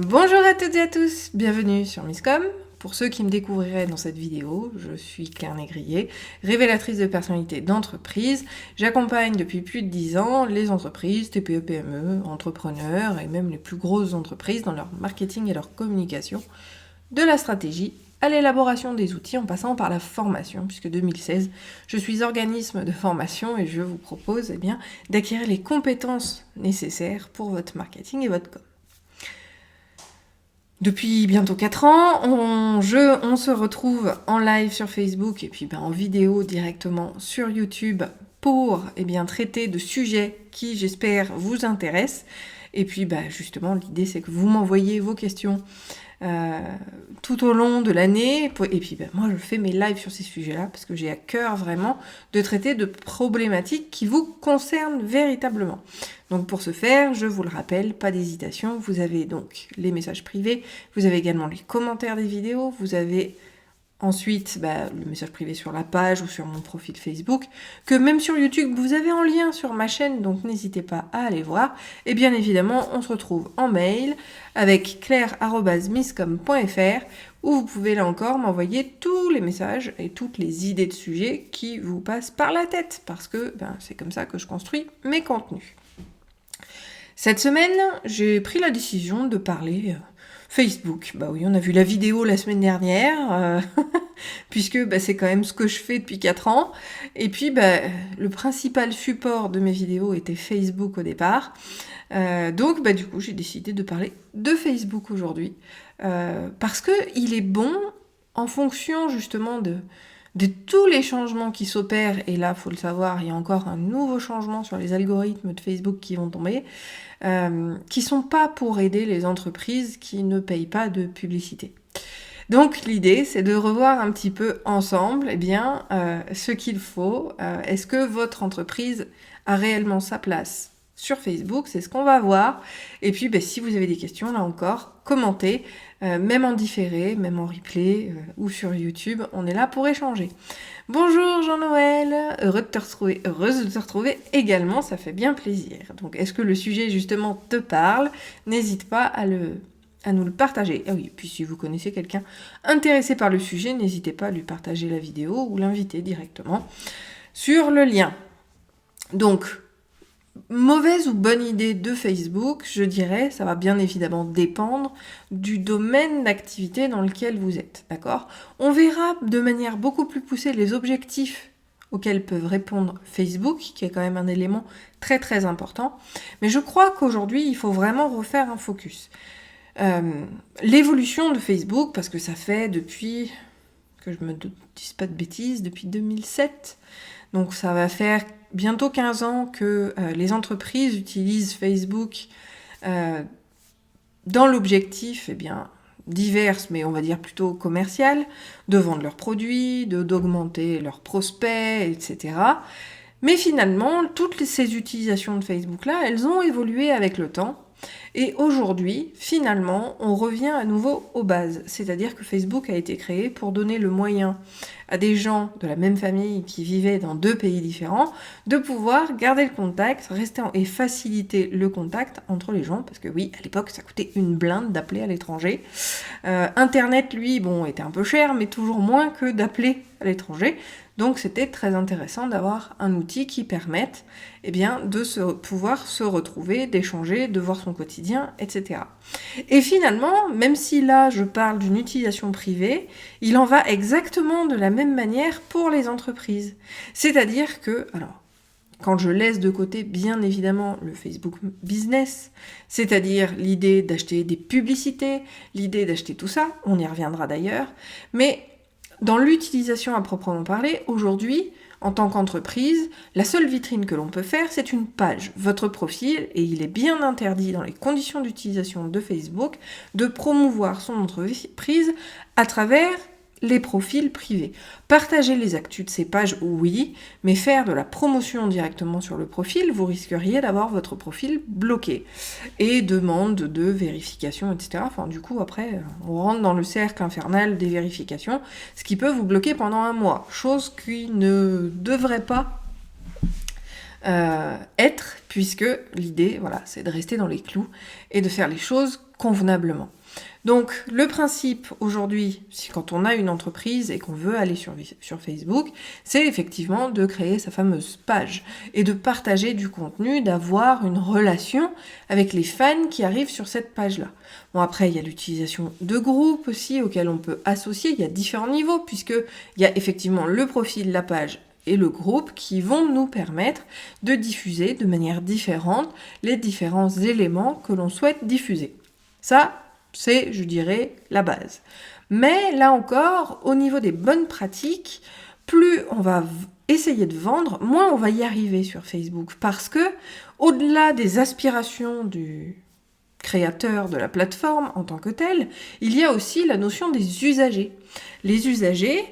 Bonjour à toutes et à tous, bienvenue sur Misscom. Pour ceux qui me découvriraient dans cette vidéo, je suis Claire Négrier, révélatrice de personnalité d'entreprise. J'accompagne depuis plus de 10 ans les entreprises, TPE, PME, entrepreneurs et même les plus grosses entreprises dans leur marketing et leur communication, de la stratégie à l'élaboration des outils en passant par la formation, puisque 2016, je suis organisme de formation et je vous propose d'acquérir les compétences nécessaires pour votre marketing et votre com. Depuis bientôt 4 ans, on se retrouve en live sur Facebook et puis en vidéo directement sur YouTube pour traiter de sujets qui, j'espère, vous intéressent. Et puis justement, l'idée c'est que vous m'envoyez vos questions tout au long de l'année. Et puis moi, je fais mes lives sur ces sujets-là parce que j'ai à cœur vraiment de traiter de problématiques qui vous concernent véritablement. Donc pour ce faire, je vous le rappelle, pas d'hésitation, vous avez donc les messages privés, vous avez également les commentaires des vidéos, vous avez ensuite le message privé sur la page ou sur mon profil Facebook, que même sur YouTube, vous avez en lien sur ma chaîne, donc n'hésitez pas à aller voir. Et bien évidemment, on se retrouve en mail avec claire@misscom.fr où vous pouvez là encore m'envoyer tous les messages et toutes les idées de sujets qui vous passent par la tête, parce que c'est comme ça que je construis mes contenus. Cette semaine, j'ai pris la décision de parler Facebook. Bah oui, on a vu la vidéo la semaine dernière, puisque c'est quand même ce que je fais depuis 4 ans. Et puis, le principal support de mes vidéos était Facebook au départ. Donc, du coup, j'ai décidé de parler de Facebook aujourd'hui. Parce qu'il est bon, en fonction justement de tous les changements qui s'opèrent, et là, faut le savoir, il y a encore un nouveau changement sur les algorithmes de Facebook qui vont tomber, qui sont pas pour aider les entreprises qui ne payent pas de publicité. Donc l'idée, c'est de revoir un petit peu ensemble ce qu'il faut. Est-ce que votre entreprise a réellement sa place sur Facebook? C'est ce qu'on va voir. Et puis si vous avez des questions, là encore, commentez, même en différé, même en replay ou sur YouTube, on est là pour échanger. Bonjour Jean-Noël, heureuse de te retrouver également, ça fait bien plaisir. Donc est-ce que le sujet justement te parle? N'hésite pas à nous le partager. Ah oui, puis si vous connaissez quelqu'un intéressé par le sujet, n'hésitez pas à lui partager la vidéo ou l'inviter directement sur le lien. Donc, mauvaise ou bonne idée de Facebook, je dirais, ça va bien évidemment dépendre du domaine d'activité dans lequel vous êtes, d'accord ? On verra de manière beaucoup plus poussée les objectifs auxquels peuvent répondre Facebook, qui est quand même un élément très très important. Mais je crois qu'aujourd'hui, il faut vraiment refaire un focus. L'évolution de Facebook, parce que ça fait depuis, que je me dise pas de bêtises, depuis 2007, donc ça va faire bientôt 15 ans que les entreprises utilisent Facebook dans l'objectif divers, mais on va dire plutôt commercial, de vendre leurs produits, d'augmenter leurs prospects, etc. Mais finalement, toutes ces utilisations de Facebook-là, elles ont évolué avec le temps. Et aujourd'hui, finalement, on revient à nouveau aux bases. C'est-à-dire que Facebook a été créé pour donner le moyen à des gens de la même famille qui vivaient dans 2 pays différents de pouvoir garder le contact, rester et faciliter le contact entre les gens. Parce que oui, à l'époque, ça coûtait une blinde d'appeler à l'étranger. Internet, lui, était un peu cher, mais toujours moins que d'appeler à l'étranger. Donc c'était très intéressant d'avoir un outil qui permette de pouvoir se retrouver, d'échanger, de voir son quotidien, etc. Et finalement, même si là je parle d'une utilisation privée, il en va exactement de la même manière pour les entreprises. C'est-à-dire que, quand je laisse de côté bien évidemment le Facebook Business, c'est-à-dire l'idée d'acheter des publicités, l'idée d'acheter tout ça, on y reviendra d'ailleurs, mais dans l'utilisation à proprement parler, aujourd'hui, en tant qu'entreprise, la seule vitrine que l'on peut faire, c'est une page, votre profil, et il est bien interdit dans les conditions d'utilisation de Facebook de promouvoir son entreprise à travers les profils privés. Partager les actus de ces pages, oui, mais faire de la promotion directement sur le profil, vous risqueriez d'avoir votre profil bloqué. Et demande de vérification, etc. Enfin, du coup, après, on rentre dans le cercle infernal des vérifications, ce qui peut vous bloquer pendant 1 mois. Chose qui ne devrait pas être, puisque l'idée, voilà, c'est de rester dans les clous et de faire les choses convenablement. Donc, le principe aujourd'hui, quand on a une entreprise et qu'on veut aller sur Facebook, c'est effectivement de créer sa fameuse page et de partager du contenu, d'avoir une relation avec les fans qui arrivent sur cette page-là. Bon, après, il y a l'utilisation de groupes aussi auxquels on peut associer. Il y a différents niveaux puisqu'il y a effectivement le profil, la page et le groupe qui vont nous permettre de diffuser de manière différente les différents éléments que l'on souhaite diffuser. Ça, c'est, je dirais, la base. Mais là encore, au niveau des bonnes pratiques, plus on va essayer de vendre, moins on va y arriver sur Facebook. Parce que, au-delà des aspirations du créateur de la plateforme en tant que tel, il y a aussi la notion des usagers. Les usagers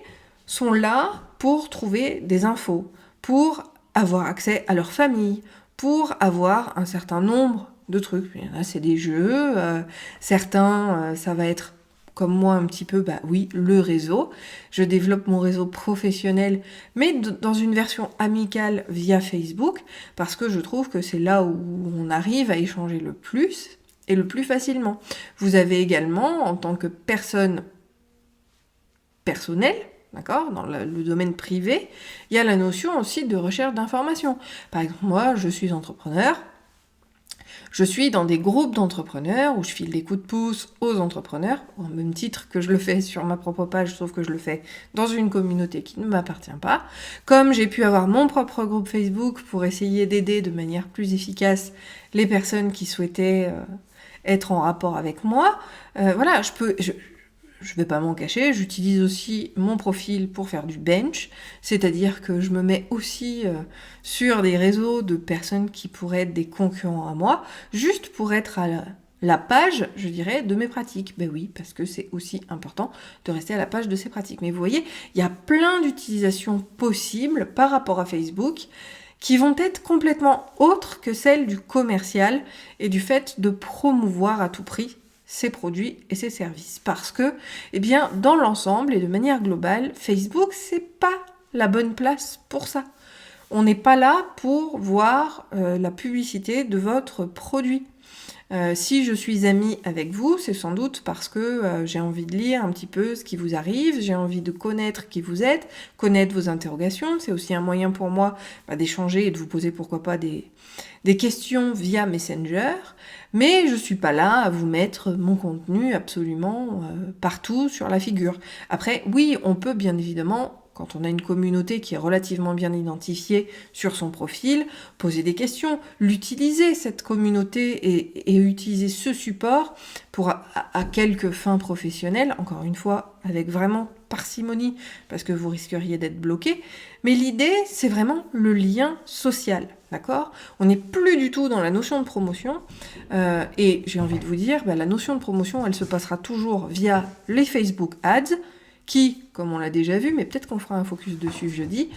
sont là pour trouver des infos, pour avoir accès à leur famille, pour avoir un certain nombre de trucs. Il y en a, c'est des jeux, certains, ça va être comme moi un petit peu, le réseau. Je développe mon réseau professionnel, mais dans une version amicale via Facebook, parce que je trouve que c'est là où on arrive à échanger le plus et le plus facilement. Vous avez également, en tant que personne personnelle, d'accord, dans le domaine privé, il y a la notion aussi de recherche d'informations. Par exemple, moi, je suis entrepreneur, je suis dans des groupes d'entrepreneurs où je file des coups de pouce aux entrepreneurs, au même titre que je le fais sur ma propre page, sauf que je le fais dans une communauté qui ne m'appartient pas. Comme j'ai pu avoir mon propre groupe Facebook pour essayer d'aider de manière plus efficace les personnes qui souhaitaient être en rapport avec moi, voilà, je vais pas m'en cacher, j'utilise aussi mon profil pour faire du bench, c'est-à-dire que je me mets aussi sur des réseaux de personnes qui pourraient être des concurrents à moi, juste pour être à la page, je dirais, de mes pratiques. Ben oui, parce que c'est aussi important de rester à la page de ses pratiques. Mais vous voyez, il y a plein d'utilisations possibles par rapport à Facebook qui vont être complètement autres que celles du commercial et du fait de promouvoir à tout prix ses produits et ses services. Parce que, dans l'ensemble et de manière globale, Facebook, c'est pas la bonne place pour ça. On n'est pas là pour voir la publicité de votre produit. Si je suis amie avec vous, c'est sans doute parce que j'ai envie de lire un petit peu ce qui vous arrive, j'ai envie de connaître qui vous êtes, connaître vos interrogations. C'est aussi un moyen pour moi d'échanger et de vous poser pourquoi pas des questions via Messenger. Mais je suis pas là à vous mettre mon contenu absolument partout sur la figure. Après, oui, on peut bien évidemment, quand on a une communauté qui est relativement bien identifiée sur son profil, poser des questions, l'utiliser cette communauté et utiliser ce support pour à quelques fins professionnelles, encore une fois, avec vraiment parcimonie, parce que vous risqueriez d'être bloqué. Mais l'idée, c'est vraiment le lien social, d'accord ? On n'est plus du tout dans la notion de promotion, et j'ai envie de vous dire, la notion de promotion, elle se passera toujours via les Facebook Ads, qui, comme on l'a déjà vu, mais peut-être qu'on fera un focus dessus jeudi,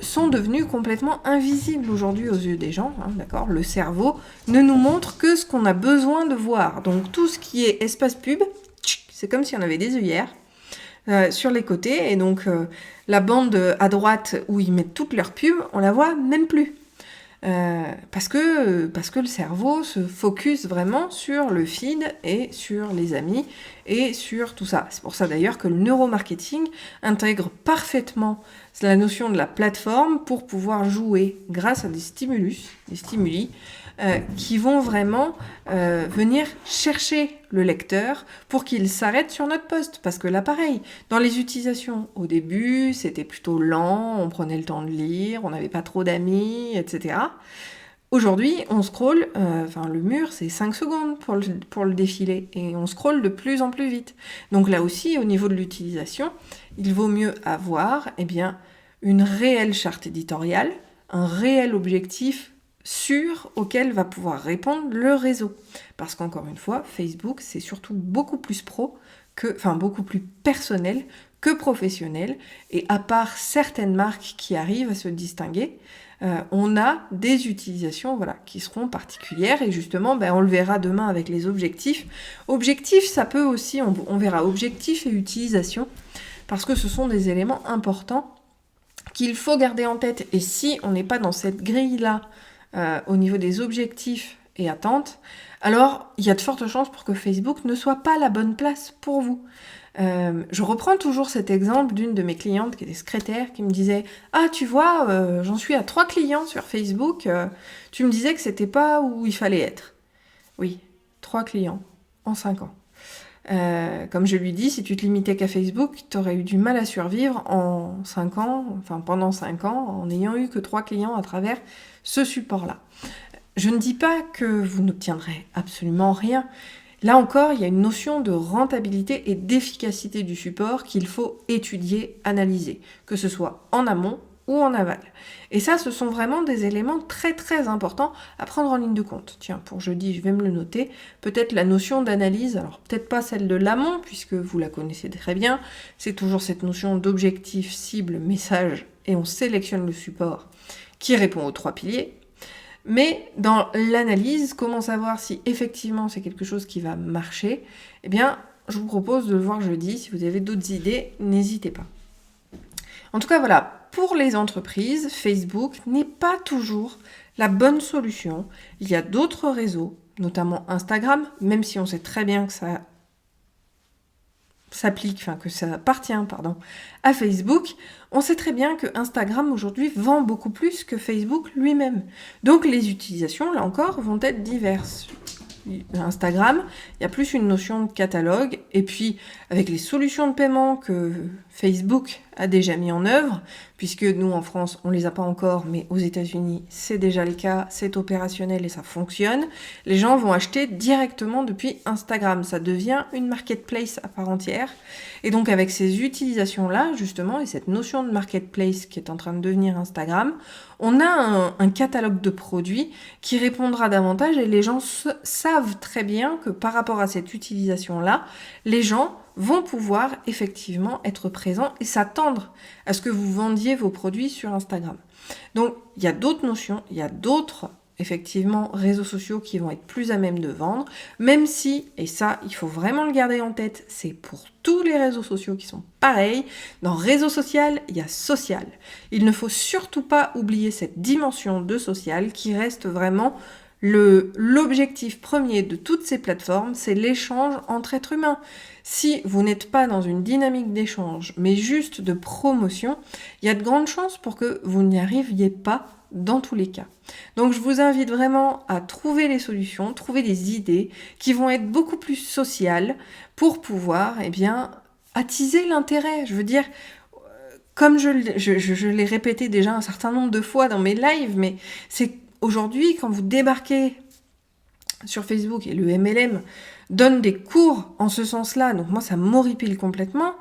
sont devenus complètement invisibles aujourd'hui aux yeux des gens, d'accord ? Le cerveau ne nous montre que ce qu'on a besoin de voir. Donc tout ce qui est espace pub, c'est comme si on avait des œillères sur les côtés, et donc la bande à droite où ils mettent toutes leurs pubs, on la voit même plus. Parce que le cerveau se focus vraiment sur le feed et sur les amis et sur tout ça. C'est pour ça d'ailleurs que le neuromarketing intègre parfaitement la notion de la plateforme pour pouvoir jouer grâce à des stimuli qui vont vraiment venir chercher le lecteur pour qu'il s'arrête sur notre post. Parce que là, pareil, dans les utilisations, au début, c'était plutôt lent, on prenait le temps de lire, on n'avait pas trop d'amis, etc. Aujourd'hui, on scrolle, le mur, c'est 5 secondes pour le défiler, et on scrolle de plus en plus vite. Donc là aussi, au niveau de l'utilisation, il vaut mieux avoir une réelle charte éditoriale, un réel objectif sûr auquel va pouvoir répondre le réseau. Parce qu'encore une fois, Facebook, c'est surtout beaucoup plus beaucoup plus personnel que professionnel. Et à part certaines marques qui arrivent à se distinguer, on a des utilisations qui seront particulières. Et justement, on le verra demain avec les objectifs. Objectifs, ça peut aussi, on verra objectifs et utilisation, parce que ce sont des éléments importants qu'il faut garder en tête, et si on n'est pas dans cette grille-là, au niveau des objectifs et attentes, alors il y a de fortes chances pour que Facebook ne soit pas la bonne place pour vous. Je reprends toujours cet exemple d'une de mes clientes qui était secrétaire, qui me disait « Ah, tu vois, j'en suis à 3 clients sur Facebook, tu me disais que c'était pas où il fallait être. » Oui, 3 clients en 5 ans. Comme je lui dis, si tu te limitais qu'à Facebook, tu aurais eu du mal à survivre en 5 ans, enfin pendant 5 ans, en n'ayant eu que 3 clients à travers ce support-là. Je ne dis pas que vous n'obtiendrez absolument rien. Là encore, il y a une notion de rentabilité et d'efficacité du support qu'il faut étudier, analyser, que ce soit en amont ou en aval. Et ça, ce sont vraiment des éléments très très importants à prendre en ligne de compte. Tiens, pour jeudi, je vais me le noter. Peut-être la notion d'analyse, alors peut-être pas celle de l'amont, puisque vous la connaissez très bien. C'est toujours cette notion d'objectif, cible, message, et on sélectionne le support qui répond aux 3 piliers. Mais dans l'analyse, comment savoir si effectivement c'est quelque chose qui va marcher? Eh bien, je vous propose de le voir jeudi. Si vous avez d'autres idées, n'hésitez pas. En tout cas, voilà, pour les entreprises, Facebook n'est pas toujours la bonne solution. Il y a d'autres réseaux, notamment Instagram, même si on sait très bien que ça appartient à Facebook, on sait très bien que Instagram aujourd'hui vend beaucoup plus que Facebook lui-même. Donc les utilisations, là encore, vont être diverses. Instagram, il y a plus une notion de catalogue, et puis avec les solutions de paiement que Facebook a déjà mis en œuvre, puisque nous en France on les a pas encore, mais aux États-Unis c'est déjà le cas, c'est opérationnel et ça fonctionne, les gens vont acheter directement depuis Instagram, ça devient une marketplace à part entière, et donc avec ces utilisations-là justement, et cette notion de marketplace qui est en train de devenir Instagram, on a un catalogue de produits qui répondra davantage, et les gens savent très bien que par rapport à cette utilisation-là, les gens vont pouvoir effectivement être présents et s'attendre à ce que vous vendiez vos produits sur Instagram. Donc, il y a d'autres notions, il y a d'autres, effectivement, réseaux sociaux qui vont être plus à même de vendre, même si, et ça, il faut vraiment le garder en tête, c'est pour tous les réseaux sociaux qui sont pareils. Dans réseau social, il y a social. Il ne faut surtout pas oublier cette dimension de social qui reste vraiment l'objectif premier de toutes ces plateformes, c'est l'échange entre êtres humains. Si vous n'êtes pas dans une dynamique d'échange, mais juste de promotion, il y a de grandes chances pour que vous n'y arriviez pas dans tous les cas. Donc je vous invite vraiment à trouver les solutions, trouver des idées qui vont être beaucoup plus sociales pour pouvoir, attiser l'intérêt. Je veux dire, comme je l'ai répété déjà un certain nombre de fois dans mes lives, mais c'est aujourd'hui, quand vous débarquez sur Facebook, et le MLM donne des cours en ce sens-là, donc moi ça m'horripile complètement,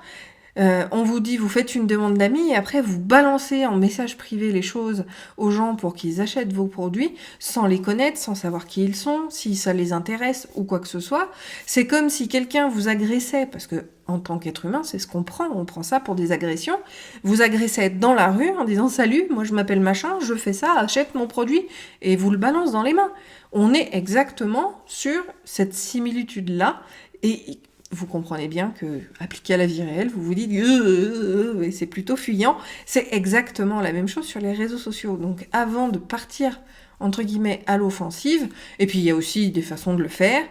on vous dit, vous faites une demande d'amis, et après vous balancez en message privé les choses aux gens pour qu'ils achètent vos produits, sans les connaître, sans savoir qui ils sont, si ça les intéresse ou quoi que ce soit. C'est comme si quelqu'un vous agressait, parce que en tant qu'être humain, c'est ce qu'on prend, on prend ça pour des agressions, vous agressez dans la rue en disant « Salut, moi je m'appelle machin, je fais ça, achète mon produit » et vous le balance dans les mains. On est exactement sur cette similitude-là, et vous comprenez bien que, appliqué à la vie réelle, vous vous dites et c'est plutôt fuyant. C'est exactement la même chose sur les réseaux sociaux. Donc avant de partir entre guillemets à l'offensive, et puis il y a aussi des façons de le faire,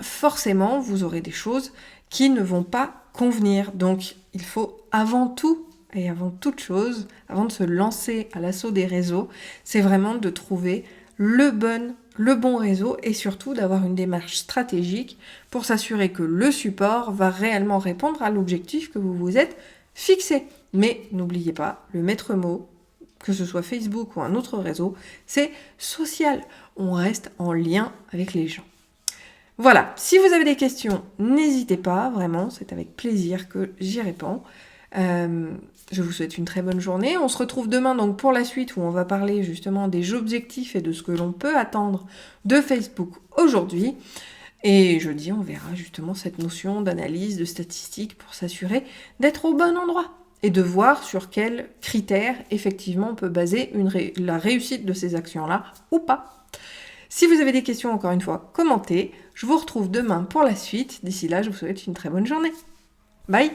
forcément vous aurez des choses qui ne vont pas convenir. Donc il faut avant tout et avant toute chose, avant de se lancer à l'assaut des réseaux, c'est vraiment de trouver le bon réseau et surtout d'avoir une démarche stratégique pour s'assurer que le support va réellement répondre à l'objectif que vous vous êtes fixé. Mais n'oubliez pas, le maître mot, que ce soit Facebook ou un autre réseau, c'est social. On reste en lien avec les gens. Voilà, si vous avez des questions, n'hésitez pas, vraiment, c'est avec plaisir que j'y réponds. Je vous souhaite une très bonne journée. On se retrouve demain donc pour la suite où on va parler justement des objectifs et de ce que l'on peut attendre de Facebook aujourd'hui. Et jeudi, on verra justement cette notion d'analyse, de statistique pour s'assurer d'être au bon endroit et de voir sur quels critères effectivement on peut baser la réussite de ces actions-là ou pas. Si vous avez des questions, encore une fois, commentez. Je vous retrouve demain pour la suite. D'ici là, je vous souhaite une très bonne journée. Bye!